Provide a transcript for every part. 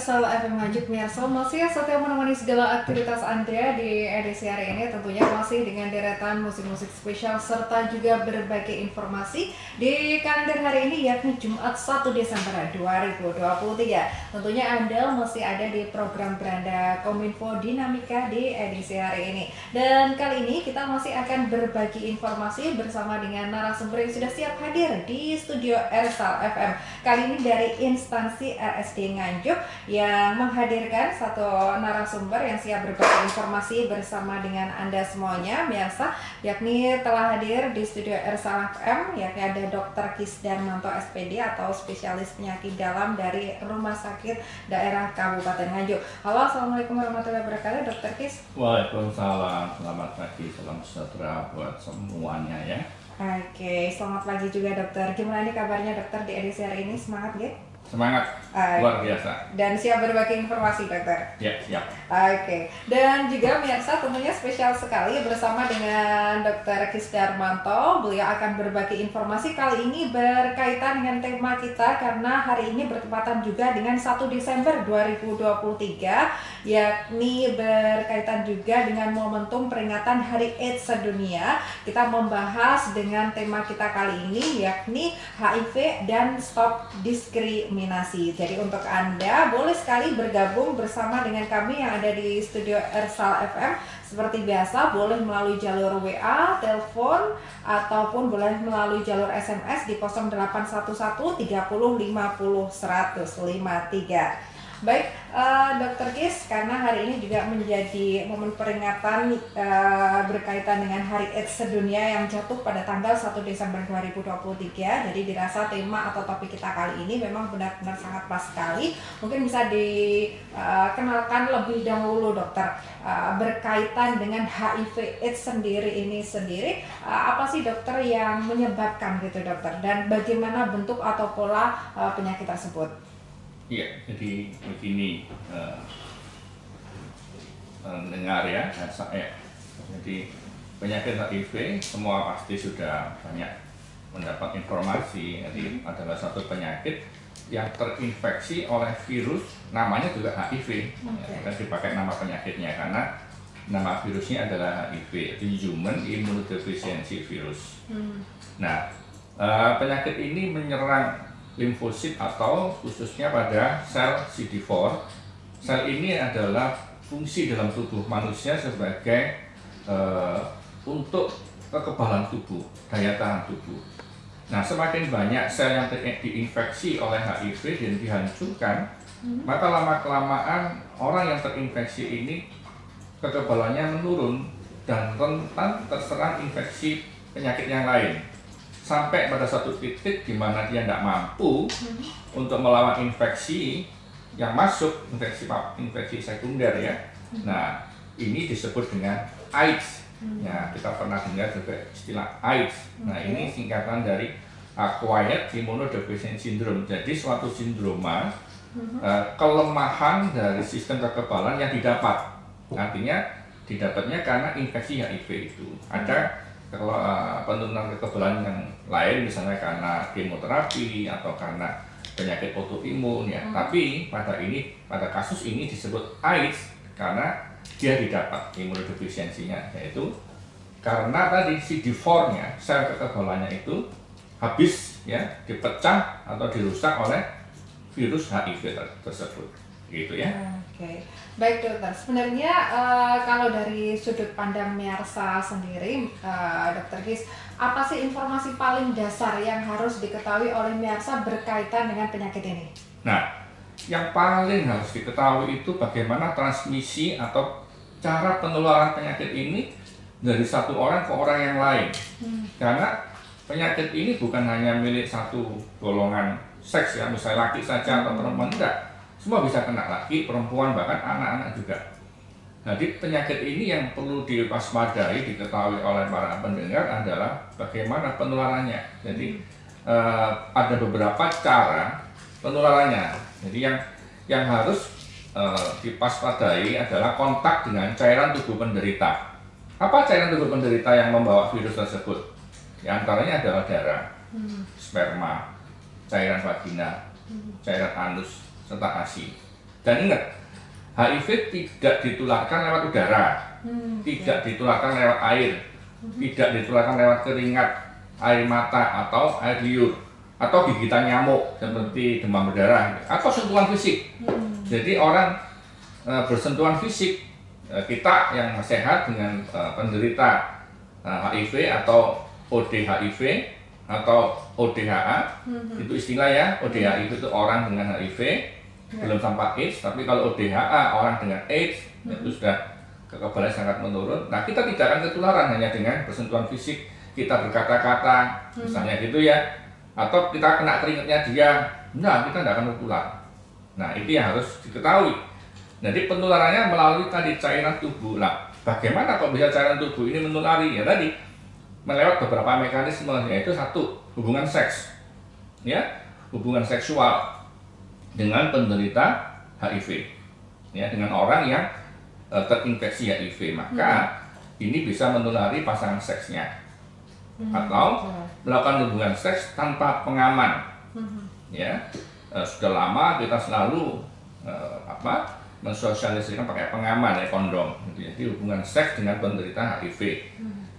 Selalu FM Nganjuk Miarso masih setia menemani segala aktivitas Anda di edisi hari ini, tentunya masih dengan deretan musik-musik spesial serta juga berbagai informasi di kalender hari ini, yakni Jumat 1 Desember 2023. Tentunya Anda masih ada di program Beranda Kominfo Dinamika di edisi hari ini, dan kali ini kita masih akan berbagi informasi bersama dengan narasumber yang sudah siap hadir di studio Ersal FM. Kali ini dari instansi RSD Nganjuk yang menghadirkan satu narasumber yang siap berbagi informasi bersama dengan Anda semuanya, biasa, yakni telah hadir di studio Ersal FM, yakni ada Dr. Kis Darmanto SPD atau spesialis penyakit dalam dari Rumah Sakit Daerah Kabupaten Nganjuk. Halo, assalamualaikum warahmatullahi wabarakatuh, Dr. Kis. Waalaikumsalam, selamat pagi, salam sejahtera buat semuanya ya. Oke, selamat pagi juga dokter. Gimana nih kabarnya dokter di edisi hari ini? Semangat ya? Semangat, luar biasa. Dan siap berbagi informasi dokter? Ya, siap. Oke, dan juga pemirsa tentunya spesial sekali bersama dengan Dr. Kis Darmanto. Beliau akan berbagi informasi kali ini berkaitan dengan tema kita karena hari ini bertepatan juga dengan 1 Desember 2023, yakni berkaitan juga dengan momentum peringatan Hari AIDS Sedunia. Kita membahas dengan tema kita kali ini yakni HIV dan Stop Diskriminasi. Jadi untuk Anda boleh sekali bergabung bersama dengan kami yang ada di studio Ersal FM. Seperti biasa boleh melalui jalur WA, telepon, ataupun boleh melalui jalur SMS di 0811 30 50 100 53. Baik, Dr. Kis, karena hari ini juga menjadi momen peringatan berkaitan dengan Hari AIDS Sedunia yang jatuh pada tanggal 1 Desember 2023. Jadi dirasa tema atau topik kita kali ini memang benar-benar sangat pas sekali. Mungkin bisa dikenalkan lebih dahulu dokter, berkaitan dengan HIV AIDS sendiri, apa sih dokter yang menyebabkan gitu dokter, dan bagaimana bentuk atau pola penyakit tersebut? Iya, jadi begini, dengar ya, saya. Jadi penyakit HIV semua pasti sudah banyak mendapat informasi. Jadi adalah satu penyakit yang terinfeksi oleh virus, namanya juga HIV. Okay. Kita dipakai nama penyakitnya karena nama virusnya adalah HIV, itu Human Immunodeficiency Virus. Nah, penyakit ini menyerang limfosit atau khususnya pada sel CD4. Sel ini adalah fungsi dalam tubuh manusia sebagai untuk kekebalan tubuh, daya tahan tubuh. Nah, semakin banyak sel yang diinfeksi oleh HIV dan dihancurkan, maka lama-kelamaan orang yang terinfeksi ini kekebalannya menurun dan rentan terserang infeksi penyakit yang lain. Sampai pada satu titik di mana dia tidak mampu untuk melawan infeksi yang masuk, infeksi sekunder ya. Nah, ini disebut dengan AIDS. Ya, kita pernah dengar juga istilah AIDS. Nah, ini singkatan dari Acquired Immunodeficiency Syndrome. Jadi suatu sindroma kelemahan dari sistem kekebalan yang didapat. Artinya didapatnya karena infeksi HIV itu. Ada kalau penurunan kekebalan yang lain, misalnya karena kemoterapi atau karena penyakit autoimun ya. Tapi pada kasus ini disebut AIDS karena dia didapat imunodefisiensinya, yaitu karena tadi CD4-nya, sel kekebalannya itu habis ya, dipecah atau dirusak oleh virus HIV tersebut. Gitu ya. Oke, baik dokter. Sebenarnya kalau dari sudut pandang Miarsa sendiri, Dokter Kis, apa sih informasi paling dasar yang harus diketahui oleh Miarsa berkaitan dengan penyakit ini? Nah, yang paling harus diketahui itu bagaimana transmisi atau cara penularan penyakit ini dari satu orang ke orang yang lain. Karena penyakit ini bukan hanya milik satu golongan seks ya, misalnya laki saja atau perempuan, enggak. Semua bisa kena, laki, perempuan, bahkan anak-anak juga. Jadi penyakit ini yang perlu diwaspadai, diketahui oleh para pendengar adalah bagaimana penularannya. Jadi ada beberapa cara penularannya. Jadi yang harus diwaspadai adalah kontak dengan cairan tubuh penderita. Apa cairan tubuh penderita yang membawa virus tersebut? Di antaranya adalah darah, sperma, cairan vagina, cairan anus, serta ASI. Dan ingat, HIV tidak ditularkan lewat udara, tidak ditularkan lewat air, tidak ditularkan lewat keringat, air mata atau air liur, atau gigitan nyamuk seperti demam berdarah atau sentuhan fisik. Jadi orang bersentuhan fisik, kita yang sehat dengan penderita HIV atau ODHIV atau ODHA, itu istilah ya. ODHIV itu orang dengan HIV, belum sampai AIDS. Tapi kalau ODHA orang dengan AIDS, itu sudah kekebalan sangat menurun. Nah, kita tidak akan ketularan hanya dengan bersentuhan fisik, kita berkata-kata misalnya gitu ya, atau kita kena keringatnya dia, nah kita tidak akan tertular. Nah, itu yang harus diketahui. Jadi penularannya melalui tadi cairan tubuh. Nah, bagaimana kok bisa cairan tubuh ini menulari? Ya tadi melewat beberapa mekanisme, yaitu satu, hubungan seks, ya, hubungan seksual dengan penderita HIV, ya, dengan orang yang terinfeksi HIV, maka ini bisa menulari pasangan seksnya, atau melakukan hubungan seks tanpa pengaman, ya. Sudah lama kita selalu mensosialisasikan pakai pengaman ya, kondom. Jadi hubungan seks dengan penderita HIV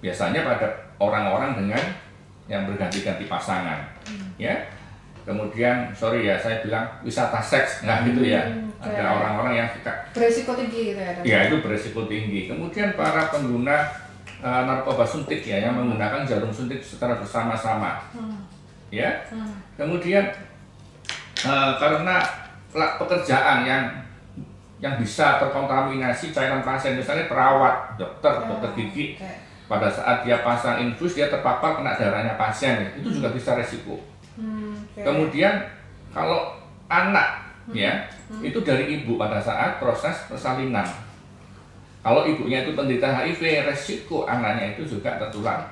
biasanya pada orang-orang dengan yang berganti-ganti pasangan, ya. Kemudian saya bilang wisata seks, nah gitu ya. Ada orang-orang yang suka beresiko tinggi gitu ya. Ya, itu beresiko tinggi. Kemudian para pengguna narkoba suntik ya, yang menggunakan jarum suntik secara bersama-sama, ya. Kemudian karena pekerjaan yang bisa terkontaminasi cairan pasien, misalnya perawat, dokter gigi, pada saat dia pasang infus dia terpapar kena darahnya pasien, itu juga bisa resiko. Kemudian kalau anak ya, itu dari ibu pada saat proses persalinan. Kalau ibunya itu penderita HIV, resiko anaknya itu juga tertular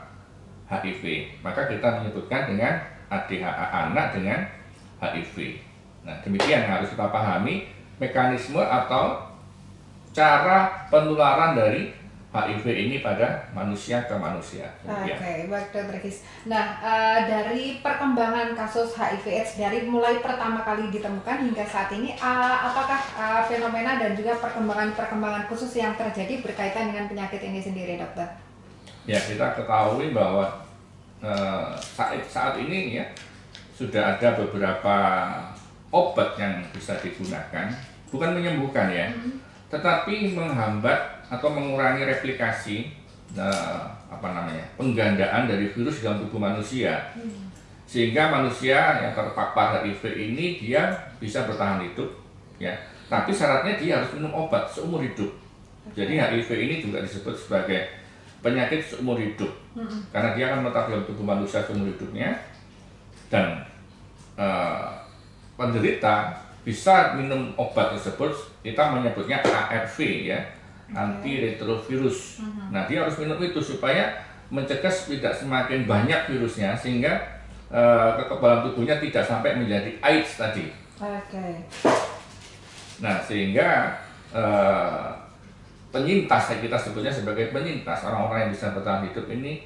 HIV. Maka kita menyebutkan dengan ADHA, anak dengan HIV. Nah, demikian yang harus kita pahami mekanisme atau cara penularan dari HIV ini pada manusia ke manusia. Oke, baik Dr. Gis. Nah, dari perkembangan kasus HIV/AIDS dari mulai pertama kali ditemukan hingga saat ini, apakah fenomena dan juga perkembangan khusus yang terjadi berkaitan dengan penyakit ini sendiri, dokter? Ya, kita ketahui bahwa saat ini ya sudah ada beberapa obat yang bisa digunakan, bukan menyembuhkan ya, tetapi menghambat atau mengurangi replikasi penggandaan dari virus dalam tubuh manusia, sehingga manusia yang terpapar HIV ini dia bisa bertahan hidup, ya. Tapi syaratnya dia harus minum obat seumur hidup. Jadi HIV ini juga disebut sebagai penyakit seumur hidup, karena dia akan menetap dalam tubuh manusia seumur hidupnya, dan penderita bisa minum obat tersebut, kita menyebutnya ARV ya, antiretrovirus. Nah, dia harus minum itu supaya mencegah tidak semakin banyak virusnya, sehingga kekebalan tubuhnya tidak sampai menjadi AIDS tadi. Nah, sehingga penyintas, kita sebutnya sebagai penyintas, orang-orang yang bisa bertahan hidup ini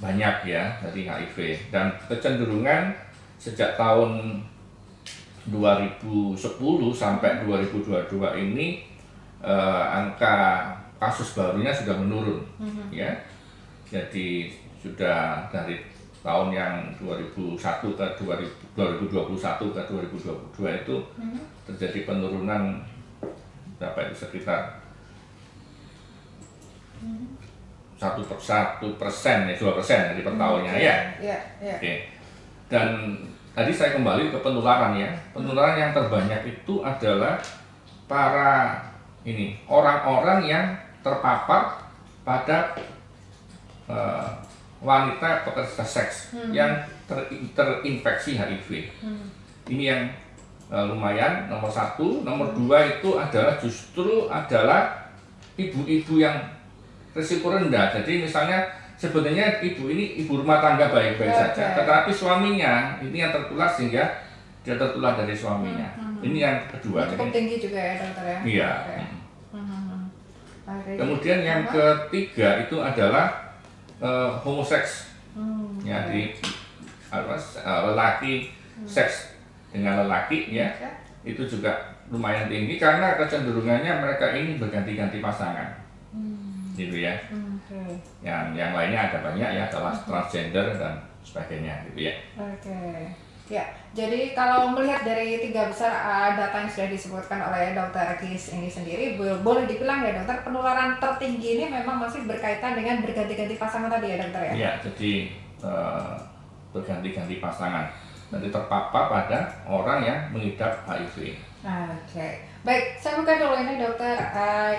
banyak ya dari HIV. Dan kecenderungan sejak tahun 2010 sampai 2022 ini angka kasus barunya sudah menurun, ya. Jadi sudah dari tahun yang 2021 ke 2022 itu terjadi penurunan berapa itu, sekitar 1% ya, 2% dari per tahunnya ya. Oke. Dan tadi saya kembali ke penularan ya. Penularan yang terbanyak itu adalah para orang-orang yang terpapar pada wanita pekerja seks yang terinfeksi HIV. Ini yang lumayan nomor 1. Nomor 2 itu adalah justru ibu-ibu yang risiko rendah. Jadi misalnya sebenarnya ibu ini ibu rumah tangga baik-baik saja, tetapi suaminya ini yang tertular sehingga dia tertular dari suaminya. Ini yang kedua. Cukup tinggi juga ya, dokter ya. Iya. Kemudian yang ketiga itu adalah homoseks. Jadi lelaki seks dengan lelaki ya. itu juga lumayan tinggi karena kecenderungannya mereka ini berganti-ganti pasangan, gitu ya. Yang lainnya ada banyak ya, adalah transgender dan sebagainya, gitu ya. Ya, jadi kalau melihat dari 3 besar data yang sudah disebutkan oleh Dokter Kis ini sendiri, boleh dibilang ya dokter, penularan tertinggi ini memang masih berkaitan dengan berganti-ganti pasangan tadi ya dokter ya? Iya, jadi berganti-ganti pasangan. Nanti terpapar pada orang yang mengidap HIV. Baik, saya buka dulu ini dokter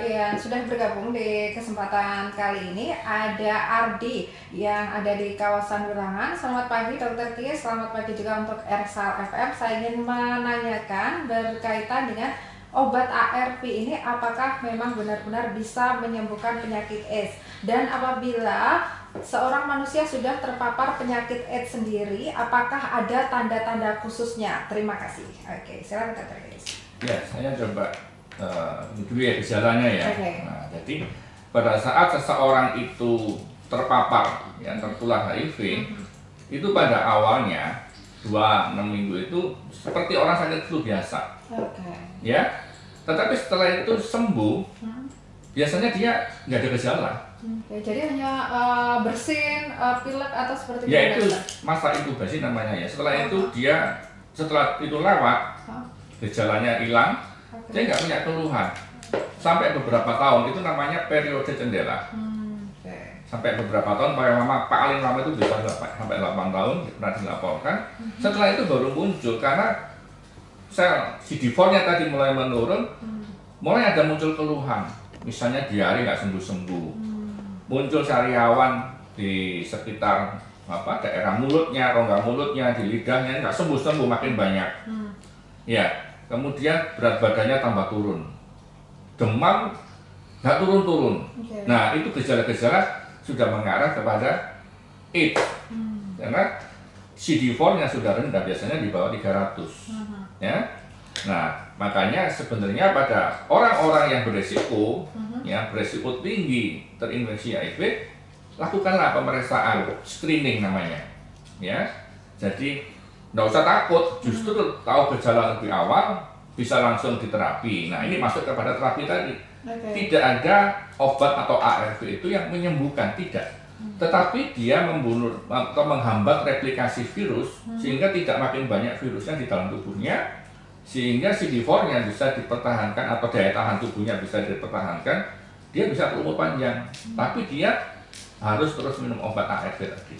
yang sudah bergabung di kesempatan kali ini. Ada Ardi yang ada di kawasan Wilangan. Selamat pagi dokter Kis, selamat pagi juga untuk Ersal FM. Saya ingin menanyakan berkaitan dengan obat ARV ini, apakah memang benar-benar bisa menyembuhkan penyakit AIDS? Dan apabila seorang manusia sudah terpapar penyakit AIDS sendiri, apakah ada tanda-tanda khususnya? Terima kasih. Silakan dokter Kis. Ya, saya coba dulu ya gejalanya ya. Nah, jadi pada saat seseorang itu terpapar, ya, tertular HIV, itu pada awalnya 2-6 minggu itu seperti orang sakit flu biasa. Ya, tetapi setelah itu sembuh, biasanya dia nggak ada gejala. Jadi hanya bersin, pilek atau seperti itu? Ya, itu masa inkubasi namanya ya. Setelah itu setelah itu lewat, gejalanya hilang, dia nggak punya keluhan sampai beberapa tahun. Itu namanya periode jendela. Sampai beberapa tahun, paling lama itu bisa sampai 8 tahun pernah dilaporkan. Setelah itu baru muncul karena sel CD4-nya tadi mulai menurun, mulai ada muncul keluhan, misalnya diare nggak sembuh-sembuh, muncul sariawan di sekitar daerah mulutnya, rongga mulutnya, di lidahnya nggak sembuh-sembuh, makin banyak. Ya, kemudian berat badannya tambah turun, demam nggak turun-turun. Nah, itu gejala-gejala sudah mengarah kepada AIDS, karena CD4-nya sudah rendah, biasanya di bawah 300. Ya, nah makanya sebenarnya pada orang-orang yang beresiko, ya beresiko tinggi terinfeksi HIV, lakukanlah pemeriksaan screening namanya, ya. Jadi nggak usah takut, justru tahu gejala lebih awal bisa langsung diterapi. Nah, ini masuk kepada terapi tadi. Tidak ada obat atau ARV itu yang menyembuhkan, tidak. Tetapi dia membunuh atau menghambat replikasi virus sehingga tidak makin banyak virusnya di dalam tubuhnya, sehingga CD4-nya bisa dipertahankan atau daya tahan tubuhnya bisa dipertahankan, dia bisa berumur panjang. Tapi dia harus terus minum obat ARV tadi.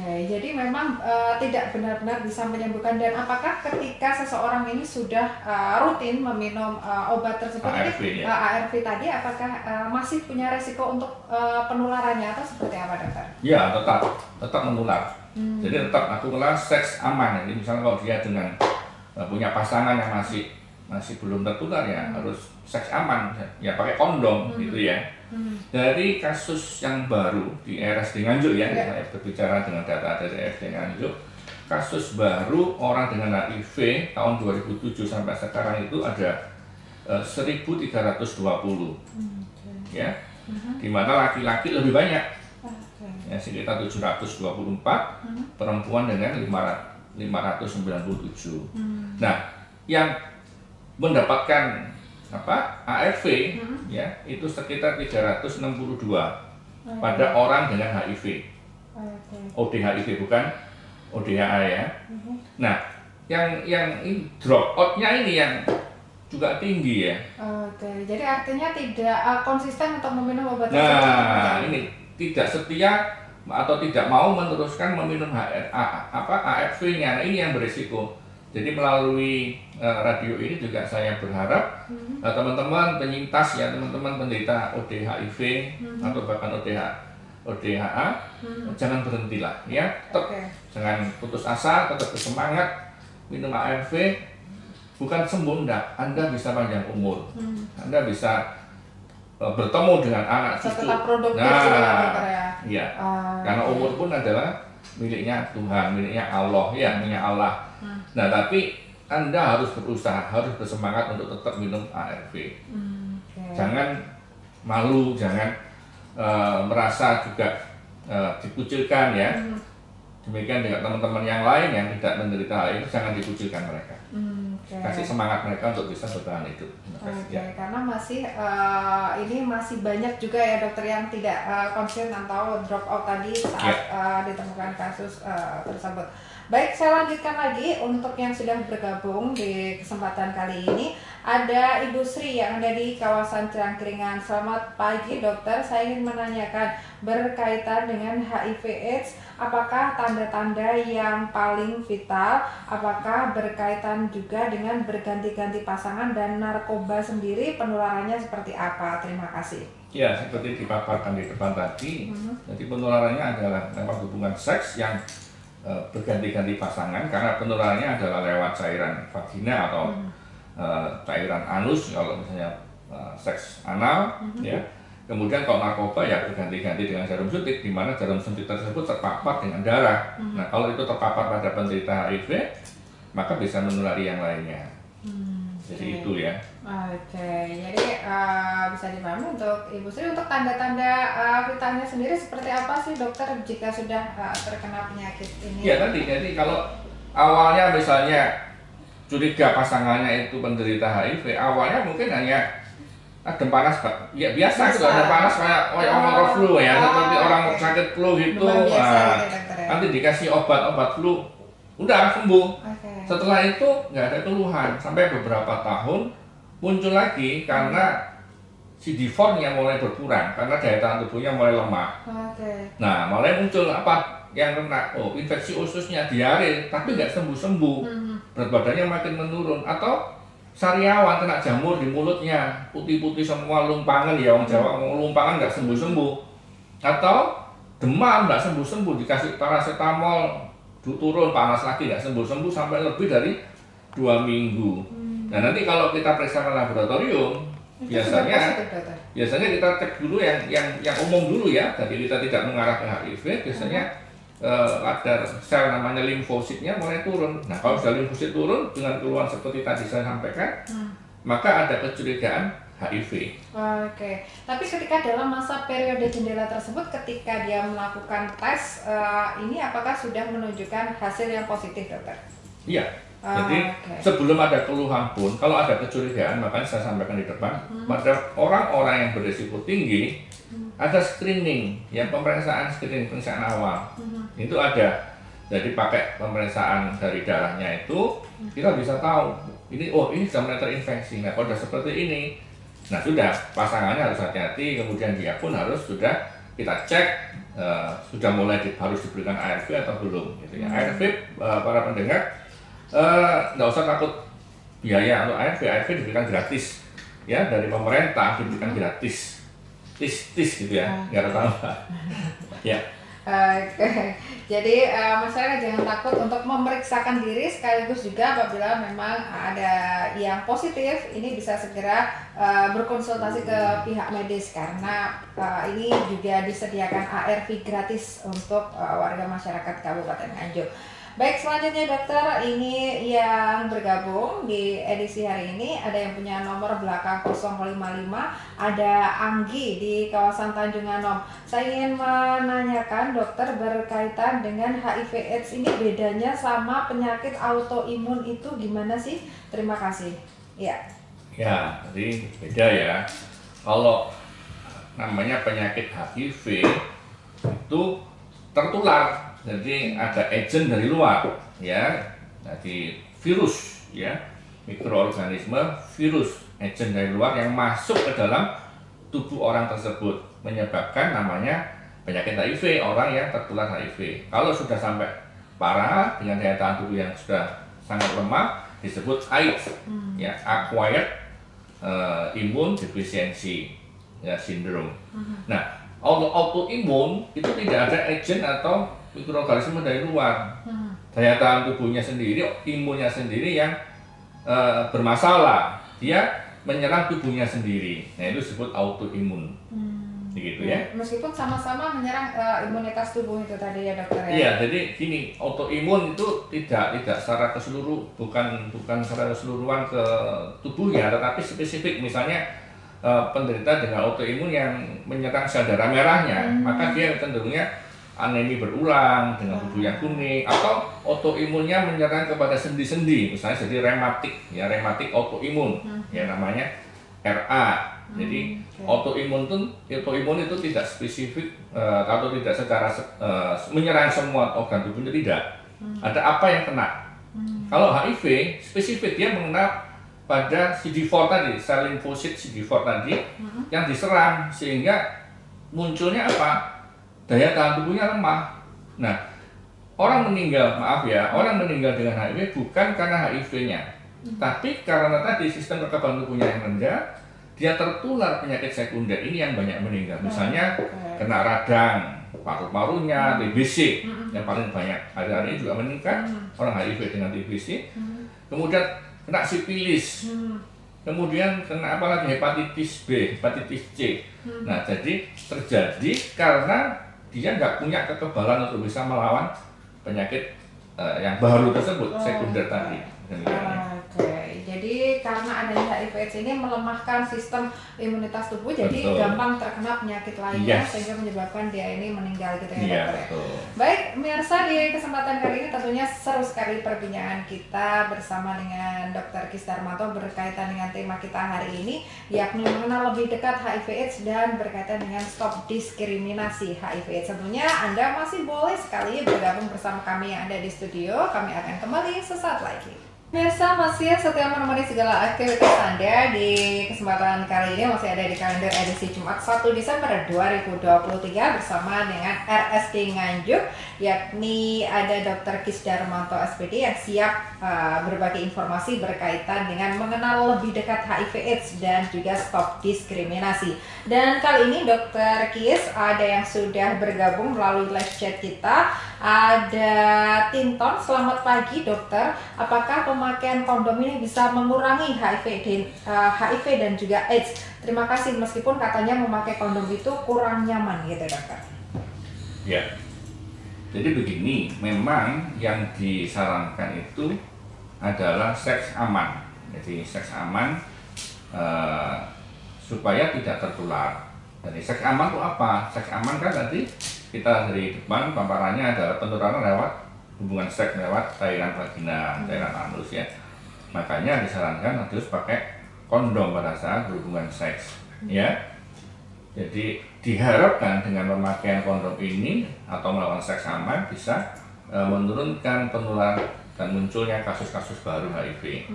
Jadi memang tidak benar-benar bisa menyembuhkan. Dan apakah ketika seseorang ini sudah rutin meminum obat tersebut, ARV tadi, apakah masih punya resiko untuk penularannya atau seperti apa dokter? Ya, tetap menular. Jadi tetap menular, seks aman. Jadi misalnya kalau dia dengan punya pasangan yang masih belum tertular, ya harus seks aman, ya pakai kondom gitu ya. Dari kasus yang baru di RSUD Nganjuk ya, saya berbicara dengan data dari RSUD Nganjuk, kasus baru orang dengan HIV tahun 2007 sampai sekarang itu ada 1.320, ya, di mana laki-laki lebih banyak, ya, sekitar 724, perempuan dengan 597. Nah, yang mendapatkan ARV, ya, itu sekitar 362 pada orang dengan HIV. ODHIV, bukan ODHA ya. Nah, yang drop out-nya ini yang juga tinggi ya. Jadi artinya tidak konsisten untuk meminum obat tersebut. Nah, ini tidak setia atau tidak mau meneruskan meminum ARV-nya. Nah, ini yang berisiko. Jadi melalui radio ini juga saya berharap teman-teman penyintas, ya, teman-teman penderita ODHIV atau bahkan ODHA, jangan berhentilah, ya, tetap jangan putus asa, tetap bersemangat minum ARV. Bukan sembuh, enggak, Anda bisa panjang umur, Anda bisa bertemu dengan anak cucu. Ya, karena umur pun adalah miliknya Tuhan, miliknya Allah, ya, miliknya Allah. Nah, tapi Anda harus berusaha, harus bersemangat untuk tetap minum ARV. Jangan malu, jangan merasa juga dikucilkan, ya. Demikian dengan teman-teman yang lain yang tidak menderita HIV, jangan dikucilkan mereka. kasih semangat mereka untuk bisa bertahan hidup. Karena masih ini masih banyak juga ya dokter yang tidak konsen atau drop out tadi saat ditemukan kasus tersebut. Baik, saya lanjutkan lagi untuk yang sudah bergabung di kesempatan kali ini. Ada Ibu Sri yang ada di kawasan Cerangkringan. Selamat pagi dokter, saya ingin menanyakan berkaitan dengan HIV/AIDS, apakah tanda-tanda yang paling vital, apakah berkaitan juga dengan berganti-ganti pasangan dan narkoba sendiri, penularannya seperti apa? Terima kasih. Ya, seperti dipaparkan di depan tadi, jadi penularannya adalah lewat hubungan seks yang berganti-ganti pasangan, karena penularannya adalah lewat cairan vagina atau cairan anus kalau misalnya seks anal, ya. Kemudian kalau narkoba ya berganti-ganti dengan jarum suntik, di mana jarum suntik tersebut terpapar dengan darah. Nah, kalau itu terpapar pada penderita HIV, maka bisa menulari yang lainnya. Jadi itu ya. Jadi bisa dipahami untuk Ibu Sri, untuk tanda-tanda vitalnya sendiri seperti apa sih dokter jika sudah terkena penyakit ini? Ya tadi, jadi kalau awalnya misalnya curiga pasangannya itu penderita HIV, awalnya mungkin hanya adem panas, ya biasa gitu, adem panas kayak orang flu ya, seperti orang sakit flu gitu. Nanti dikasih obat flu, udah sembuh. Setelah itu nggak ada keluhan, sampai beberapa tahun muncul lagi karena CD4-nya mulai berkurang, karena daya tahan tubuhnya mulai lemah. Nah, mulai muncul apa yang kena, infeksi ususnya, diare, tapi nggak sembuh-sembuh, berat badannya makin menurun, atau sariawan kena jamur di mulutnya, putih-putih semua, lumpangan ya, orang Jawa ngomong lumpangan nggak sembuh-sembuh, atau demam nggak sembuh-sembuh, dikasih paracetamol turun, panas lagi nggak sembuh-sembuh sampai lebih dari 2 minggu. Nah, nanti kalau kita periksa ke laboratorium, biasanya kita cek dulu yang umum dulu ya. Jadi kita tidak mengarah ke HIV, biasanya kadar sel namanya limfositnya mulai turun. Nah, kalau sudah limfosit turun dengan keluhan seperti tadi saya sampaikan, maka ada kecurigaan HIV. Tapi ketika dalam masa periode jendela tersebut, ketika dia melakukan tes, ini apakah sudah menunjukkan hasil yang positif, dokter? Iya. Jadi sebelum ada keluhan pun, kalau ada kecurigaan, makanya saya sampaikan di depan, pada orang-orang yang berisiko tinggi, ada screening, ya pemeriksaan awal. Itu ada. Jadi pakai pemeriksaan dari darahnya itu, kita bisa tahu ini sudah mulai terinfeksi. Nah, kalau sudah seperti ini, nah sudah, pasangannya harus hati-hati, kemudian dia pun harus sudah kita cek sudah mulai harus diberikan ARV atau belum gitu ya. ARV para pendengar nggak usah takut biaya untuk ARV diberikan gratis ya, dari pemerintah diberikan gratis, tis gitu ya, nggak ada tambah ya. Jadi masyarakat jangan takut untuk memeriksakan diri, sekaligus juga apabila memang ada yang positif, ini bisa segera berkonsultasi ke pihak medis, karena ini juga disediakan ARV gratis untuk warga masyarakat Kabupaten Nganjuk. Baik, selanjutnya dokter, ini yang bergabung di edisi hari ini ada yang punya nomor belakang 055, ada Anggi di kawasan Tanjung Anom. Saya ingin menanyakan dokter berkaitan dengan HIV/AIDS ini, bedanya sama penyakit autoimun itu gimana sih? Terima kasih. Ya, jadi beda ya. Kalau namanya penyakit HIV itu tertular. Jadi ada agent dari luar, ya, jadi virus, ya, mikroorganisme virus, agent dari luar yang masuk ke dalam tubuh orang tersebut, menyebabkan namanya penyakit HIV, orang yang tertular HIV. Kalau sudah sampai parah dengan daya tahan tubuh yang sudah sangat lemah, disebut AIDS, ya, acquired immune deficiency ya, syndrome. Nah, autoimun itu tidak ada agent atau mikroorganisme dari luar, daya tahan tubuhnya sendiri, imunnya sendiri yang bermasalah, dia menyerang tubuhnya sendiri. Nah, itu disebut autoimun, begitu ya. Meskipun sama-sama menyerang imunitas tubuh itu tadi ya dokter ya. Iya, jadi gini, autoimun itu tidak secara keseluruhan, bukan secara keseluruhan ke tubuhnya, tetapi spesifik. Misalnya penderita dengan autoimun yang menyerang sel darah merahnya, maka dia cenderungnya anemi berulang dengan tubuh yang kuning, atau autoimunnya menyerang kepada sendi-sendi, misalnya jadi rematik, ya rematik autoimun, ya namanya RA. Jadi autoimun itu tidak spesifik atau tidak secara menyerang semua organ tubuh, tidak. Ada apa yang kena. Kalau HIV spesifik, dia mengenal pada CD4 tadi, sel limfosit CD4 tadi yang diserang, sehingga munculnya apa? Daya tahan tubuhnya lemah. Nah, orang meninggal dengan HIV bukan karena HIV-nya, tapi karena tadi sistem kekebalan tubuhnya yang rendah, dia tertular penyakit sekunder ini yang banyak meninggal. Misalnya kena radang, paru-parunya, TBC yang paling banyak. Hari-hari ini juga meningkat orang HIV dengan TBC. Kemudian kena sifilis. Kemudian kena apa lagi? Hepatitis B, hepatitis C. Nah, jadi terjadi karena dia nggak punya kekebalan untuk bisa melawan penyakit yang baru tersebut, sekunder tadi. Jadi karena adanya HIV/AIDS ini melemahkan sistem imunitas tubuh, jadi gampang terkena penyakit lainnya, sehingga menyebabkan dia ini meninggal gitu ya, dokter. Baik, pemirsa, di kesempatan kali ini tentunya seru sekali perbincangan kita bersama dengan Dr. Kis Darmanto berkaitan dengan tema kita hari ini, yakni mengenal lebih dekat HIV/AIDS dan berkaitan dengan stop diskriminasi HIV/AIDS. Tentunya Anda masih boleh sekali bergabung bersama kami yang ada di studio. Kami akan kembali sesaat lagi. Pemirsa, masih setia menemani segala aktivitas Anda. Di kesempatan kali ini masih ada di kalender edisi Jumat 1 Desember 2023 bersama dengan RSD Nganjuk, yakni ada Dr. Kis Darmanto SPD yang siap berbagi informasi berkaitan dengan mengenal lebih dekat HIV/AIDS dan juga stop diskriminasi. Dan kali ini Dr. Kis ada yang sudah bergabung melalui live chat kita. Ada Tinton. Selamat pagi, dokter. Apakah pemakaian kondom ini bisa mengurangi HIV dan juga AIDS? Terima kasih, meskipun katanya memakai kondom itu kurang nyaman gitu, dokter. Ya, jadi begini, memang yang disarankan itu adalah seks aman. Jadi seks aman supaya tidak tertular. Jadi seks aman itu apa? Seks aman kan tadi kita dari depan paparannya adalah penularan lewat hubungan seks, lewat cairan vagina, cairan anus ya. Makanya disarankan harus pakai kondom pada saat berhubungan seks ya. Jadi diharapkan dengan pemakaian kondom ini atau melakukan seks aman bisa menurunkan penularan dan munculnya kasus-kasus baru HIV.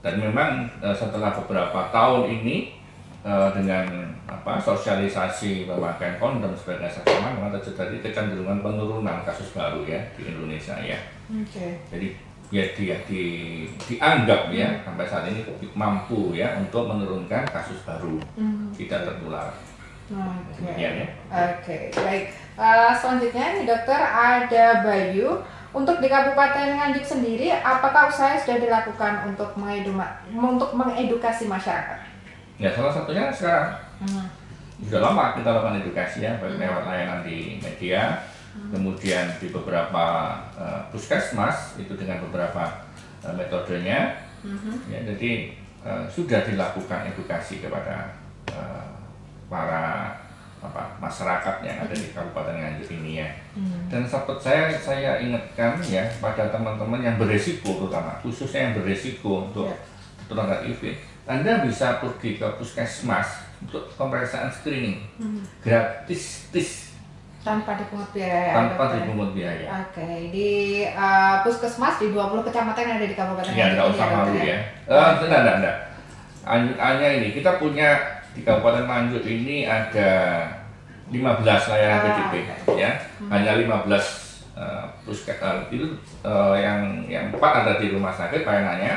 Dan memang setelah beberapa tahun ini dengan sosialisasi pemakaian kondom sebagai seks aman, memang terjadi kecenderungan penurunan kasus baru ya di Indonesia ya. Jadi ya dianggap ya sampai saat ini mampu ya untuk menurunkan kasus baru, tidak tertular. Baik. Selanjutnya nih dokter, ada Bayu. Untuk di Kabupaten Nganjuk sendiri, apakah usaha sudah dilakukan untuk mengedukasi masyarakat? Ya, salah satunya sekarang sudah lama kita lakukan edukasi ya, baik lewat layanan di media, kemudian di beberapa puskesmas itu dengan beberapa metodenya. Ya, jadi sudah dilakukan edukasi kepada para masyarakat yang ada di Kabupaten Nganjuk ini ya. Dan sempat saya ingatkan ya pada teman-teman yang beresiko, terutama khususnya yang beresiko untuk tertular HIV. Anda bisa pergi ke puskesmas untuk pemeriksaan screening gratis, tanpa dipungut biaya. Di puskesmas di 20 kecamatan yang ada di Kabupaten Nganjuk. Ya, tidak usah malu ya. Tidak. Hanya ini kita punya di Kabupaten Nganjuk ini ada 15 layanan PDP ya. Hanya 15 puskesmas itu yang 4 ada di rumah sakit layanannya.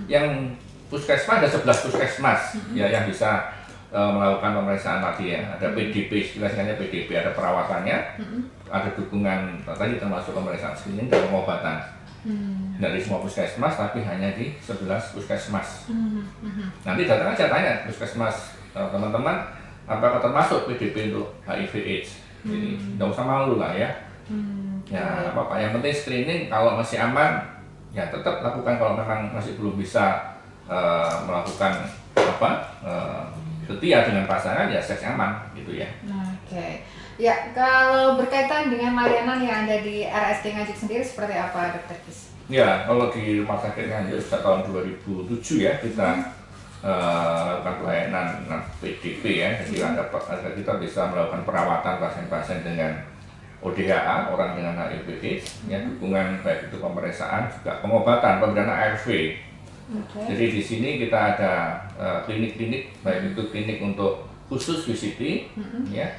Yang puskesmas ada 11 puskesmas ya yang bisa melakukan pemeriksaan tadi ya. Ada PDP, istilahnya PDP, ada perawatannya, ada dukungan tadi termasuk pemeriksaan screening dan pengobatan. Dari semua puskesmas, tapi hanya di 11 puskesmas. Nanti datang aja tanya puskesmas teman-teman apakah termasuk PDP untuk HIV/AIDS. Jadi tidak usah malu lah ya. Ya apa-apa, yang penting screening. Kalau masih aman ya tetap lakukan. Kalau memang masih belum bisa melakukan setia dengan pasangan ya seks aman gitu ya. Ya, kalau berkaitan dengan layanan yang ada di RSD Nganjuk sendiri seperti apa, Dokter Kis? Ya, kalau di Rumah Sakit Nganjuk sejak tahun 2007 ya kita lakukan pelayanan PDP ya, jadi kita bisa melakukan perawatan pasien-pasien dengan ODHA, orang dengan HIV/AIDS, ya, dukungan baik itu pemeriksaan juga pengobatan, pemberian ARV. Jadi di sini kita ada klinik-klinik, baik itu klinik untuk khusus VCT, ya,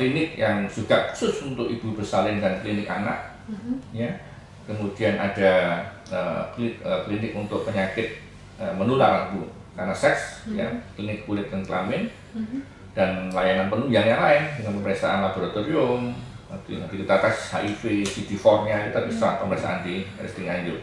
klinik yang juga khusus untuk ibu bersalin dan klinik anak, ya. Kemudian ada klinik untuk penyakit menular Bu karena seks, ya, klinik kulit dan kelamin, dan layanan penunjang yang lain dengan pemeriksaan laboratorium. Nanti kita tes HIV, CD4-nya kita bisa pemeriksaan di RSD Nganjuk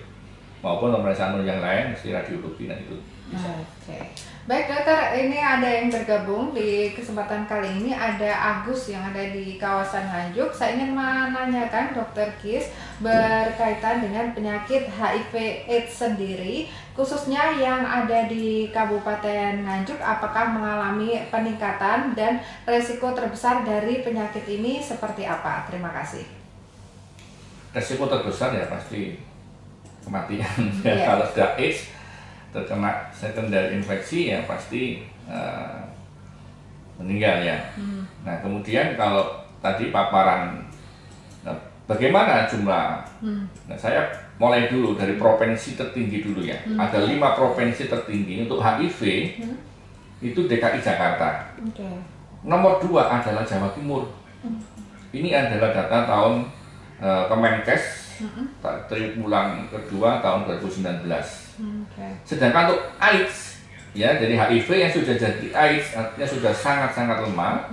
maupun pemeriksaan penunjang lain, seperti radiologi dan itu bisa. Oke. Baik dokter, ini ada yang bergabung di kesempatan kali ini, ada Agus yang ada di kawasan Nganjuk. Saya ingin menanyakan Dokter Kis berkaitan dengan penyakit HIV/AIDS sendiri, khususnya yang ada di Kabupaten Nganjuk, apakah mengalami peningkatan dan resiko terbesar dari penyakit ini seperti apa? Terima kasih. Resiko terbesar ya pasti kematian. Ya, kalau sudah AIDS terkena secondary infeksi ya pasti meninggal ya. Nah kemudian kalau tadi paparan bagaimana jumlah, nah, saya mulai dulu dari provinsi tertinggi dulu ya. Ada 5 provinsi tertinggi untuk HIV itu DKI Jakarta. Nomor 2 adalah Jawa Timur. Ini adalah data tahun Kemenkes triwulan kedua tahun 2019. Sedangkan untuk AIDS, ya, jadi HIV yang sudah jadi AIDS artinya sudah sangat-sangat lemah,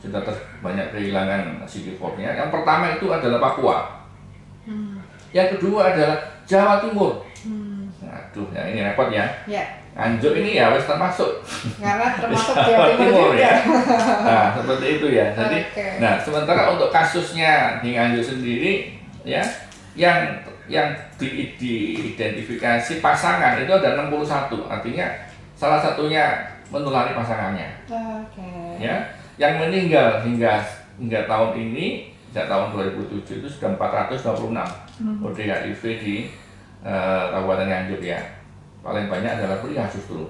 sudah banyak kehilangan CD4-nya. Yang pertama itu adalah Papua, yang kedua adalah Jawa Timur. Aduh, ya ini repot ya. Nganjuk ini ya wes termasuk, karena termasuk Jawa Timur ya. Nah seperti itu ya. Jadi, nah sementara untuk kasusnya di Nganjuk sendiri, ya, yang diidentifikasi pasangan itu ada 61, artinya salah satunya menulari pasangannya. Ya, yang meninggal hingga tahun ini, sejak tahun 2007 itu sudah 426 ODHIV di Kabupaten Nganjuk ya. Paling banyak adalah pria justru.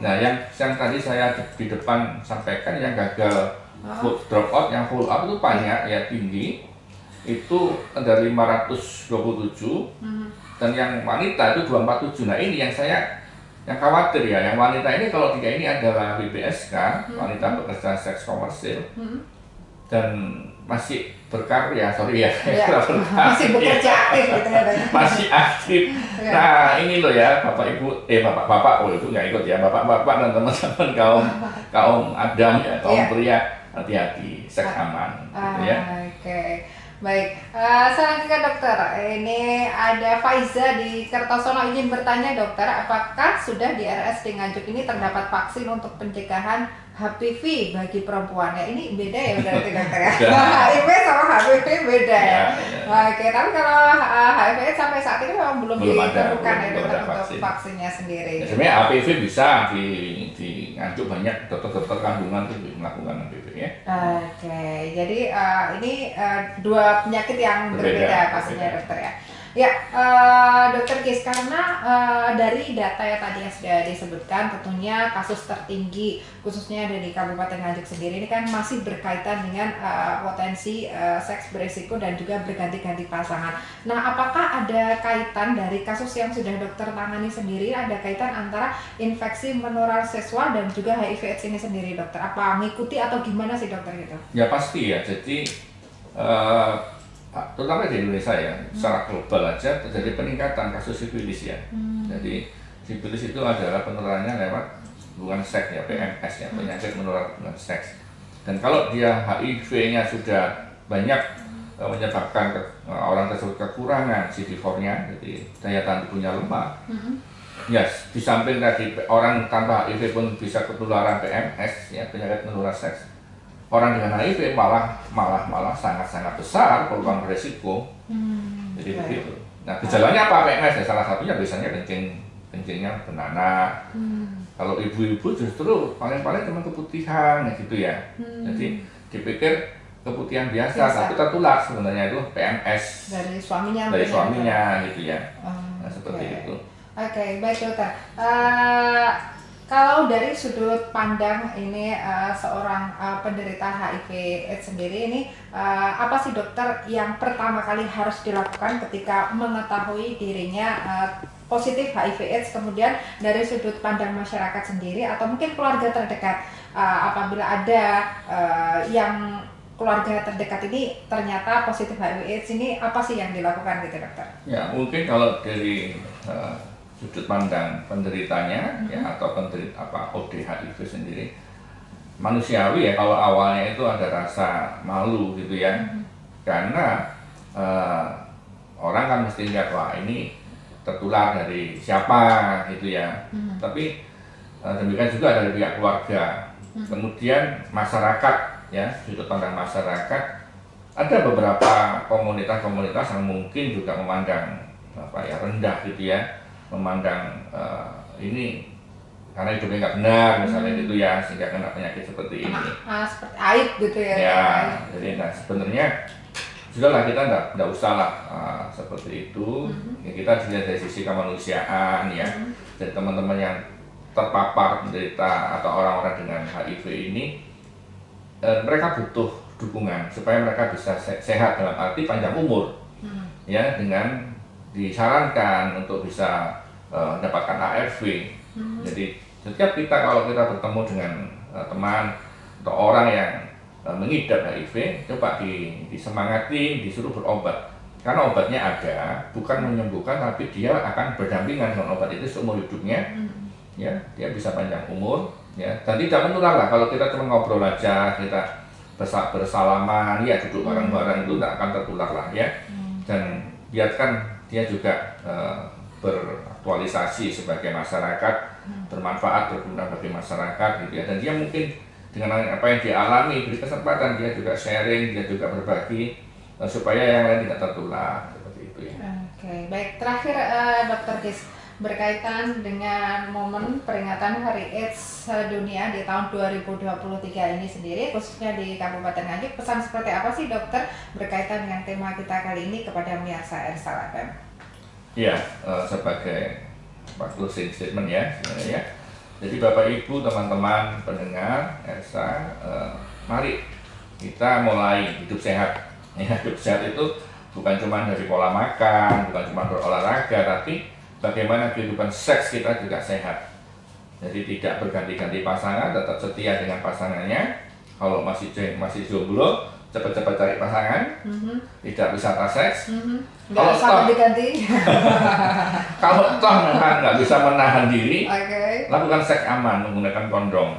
Nah, yang tadi saya di depan sampaikan yang gagal drop out, yang full up itu banyak ya, tinggi. Itu ada 527 dan yang wanita itu 247. Nah ini yang yang khawatir ya, yang wanita ini kalau dia ini adalah WBSK, wanita pekerja seks komersil, dan masih berkarya, masih bekerja aktif gitu ya, masih aktif. Nah ini loh ya Bapak Ibu, Bapak oh itu nggak ikut ya, Bapak dan teman-teman kaum Adam ya, kaum pria, hati-hati, seks aman, gitu ya. Baik, selanjutnya dokter, ini ada Faiza di Kertosono ingin bertanya dokter, apakah sudah di RSD Nganjuk ini terdapat vaksin untuk pencegahan HPV bagi perempuan? Ya ini beda ya berarti dokter ya. HIV sama HPV beda ya. Oke, tapi kalau HIV sampai saat ini memang belum ditemukan ya dokter untuk vaksinnya sendiri. Ya, sebenarnya HPV bisa di Nganjuk, banyak dokter-dokter kandungan itu melakukan HPV ya. Oke, jadi ini dua penyakit yang berbeda pastinya dokter ya. Ya, Dokter Kis, karena dari data yang tadi yang sudah disebutkan, tentunya kasus tertinggi khususnya ada di Kabupaten Nganjuk sendiri ini kan masih berkaitan dengan potensi seks beresiko dan juga berganti-ganti pasangan. Nah, apakah ada kaitan dari kasus yang sudah dokter tangani sendiri, ada kaitan antara infeksi menular seksual dan juga HIV/AIDS ini sendiri dokter? Apa mengikuti atau gimana sih dokter gitu? Ya pasti ya, jadi terutama di Indonesia ya, secara global aja terjadi peningkatan kasus sifilis ya. Jadi sifilis itu adalah penularannya lewat hubungan seks ya, PMS ya, penyakit menular hubungan seks. Dan kalau dia HIV-nya sudah banyak menyebabkan orang tersebut kekurangan CD4-nya, jadi daya tahan tubuhnya lemah. Ya, di samping tadi orang tanpa HIV pun bisa ketularan PMS ya, penyakit menular seks. Orang dengan HIV malah sangat-sangat besar peluang beresiko. Jadi begitu. Nah gejalanya apa PMS ya? Salah satunya biasanya kencingnya beranak, Kalau ibu-ibu justru paling-paling cuma keputihan gitu ya. Jadi dipikir keputihan biasa, tapi tertular sebenarnya itu PMS dari suaminya gitu ya. Nah, seperti itu. Oke, baik dokter. Kalau dari sudut pandang ini seorang penderita HIV/AIDS sendiri ini, apa sih dokter yang pertama kali harus dilakukan ketika mengetahui dirinya positif HIV/AIDS, kemudian dari sudut pandang masyarakat sendiri atau mungkin keluarga terdekat, apabila ada yang keluarga terdekat ini ternyata positif HIV/AIDS, ini apa sih yang dilakukan gitu dokter? Ya mungkin kalau dari sudut pandang penderitanya ya atau penderita ODHIV sendiri, manusiawi ya kalau awalnya itu ada rasa malu gitu ya, karena orang kan mesti lihat wah ini tertular dari siapa gitu ya. Tapi demikian juga dari pihak keluarga, kemudian masyarakat ya, sudut pandang masyarakat. Ada beberapa komunitas-komunitas yang mungkin juga memandang rendah gitu ya, memandang ini karena hidupnya nggak benar misalnya gitu ya, sehingga kena penyakit seperti ini. Seperti aib gitu ya. Ya, jadi sebenarnya sudahlah kita nggak usah lah seperti itu. Ya, kita dilihat dari sisi kemanusiaan ya, dari teman-teman yang terpapar menderita atau orang-orang dengan HIV ini. Mereka butuh dukungan supaya mereka bisa sehat dalam arti panjang umur, ya, dengan disarankan untuk bisa mendapatkan ARV. Jadi setiap kalau kita bertemu dengan teman atau orang yang mengidap HIV, coba disemangati, disuruh berobat, karena obatnya ada, bukan menyembuhkan, tapi dia akan berdampingan dengan obat itu seumur hidupnya. Ya, dia bisa panjang umur ya, dan tidak menular lah kalau kita cuma ngobrol aja, kita bersalaman ya, duduk bareng-bareng, itu tidak akan tertular lah ya. Dan biarkan dia juga beraktualisasi sebagai masyarakat, bermanfaat, berguna bagi masyarakat gitu ya. Dan dia mungkin dengan apa yang dia alami, beri kesempatan dia juga sharing, dia juga berbagi supaya yang lain tidak tertular seperti itu ya. Oke, baik, terakhir Dokter Kis, berkaitan dengan momen peringatan Hari AIDS Dunia di tahun 2023 ini sendiri, khususnya di Kabupaten Nganjuk, pesan seperti apa sih dokter berkaitan dengan tema kita kali ini kepada pemirsa Ersal FM? Ya, sebagai closing statement ya sebenarnya. Jadi Bapak Ibu, teman-teman pendengar Ersa, mari kita mulai hidup sehat. Ya, hidup sehat itu bukan cuma dari pola makan, bukan cuma berolahraga, tapi bagaimana kehidupan seks kita juga sehat. Jadi tidak berganti-ganti pasangan, tetap setia dengan pasangannya. Kalau masih jomblo, cepat-cepat cari pasangan. Tidak wisata seks. Nggak usah ganti. Kalau toh memang nggak bisa menahan diri, lakukan seks aman menggunakan kondom.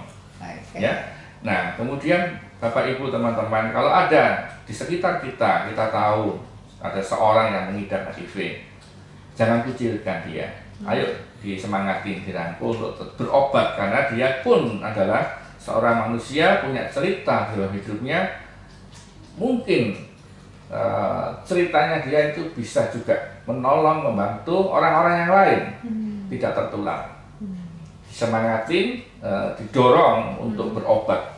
Ya. Nah, kemudian Bapak Ibu teman-teman, kalau ada di sekitar kita tahu ada seorang yang mengidap HIV, jangan kucilkan dia. Ayo disemangati, dirangkul untuk berobat, karena dia pun adalah seorang manusia, punya cerita dalam hidupnya. Mungkin ceritanya dia itu bisa juga menolong, membantu orang-orang yang lain tidak tertular. Disemangati, didorong untuk berobat.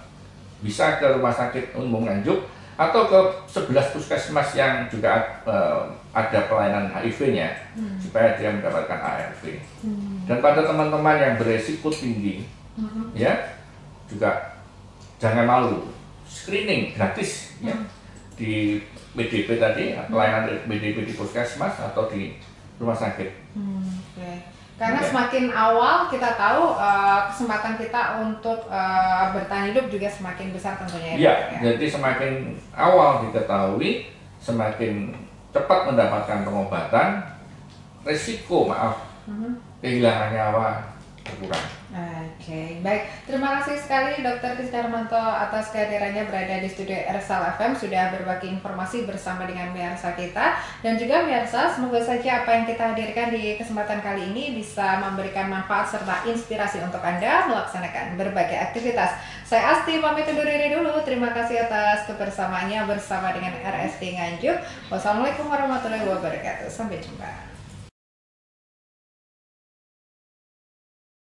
Bisa ke Rumah Sakit Umum Nganjuk atau ke 11 puskesmas yang juga ada pelayanan HIV-nya, supaya dia mendapatkan ARV. Dan pada teman-teman yang beresiko tinggi, ya, juga jangan malu, screening gratis ya, di PDP tadi, pelayanan PDP di puskesmas atau di rumah sakit. Karena semakin awal kita tahu, kesempatan kita untuk bertahan hidup juga semakin besar tentunya. Ya, jadi semakin awal diketahui, semakin cepat mendapatkan pengobatan, risiko kehilangan nyawa berkurang. Oke, baik. Terima kasih sekali Dr. Kis Darmanto atas kehadirannya berada di studio Ersal FM, sudah berbagi informasi bersama dengan pemirsa kita. Dan juga pemirsa, semoga saja apa yang kita hadirkan di kesempatan kali ini bisa memberikan manfaat serta inspirasi untuk Anda melaksanakan berbagai aktivitas. Saya Asti pamit undur diri dulu. Terima kasih atas kebersamaannya bersama dengan RSD Nganjuk. Wassalamualaikum warahmatullahi wabarakatuh. Sampai jumpa.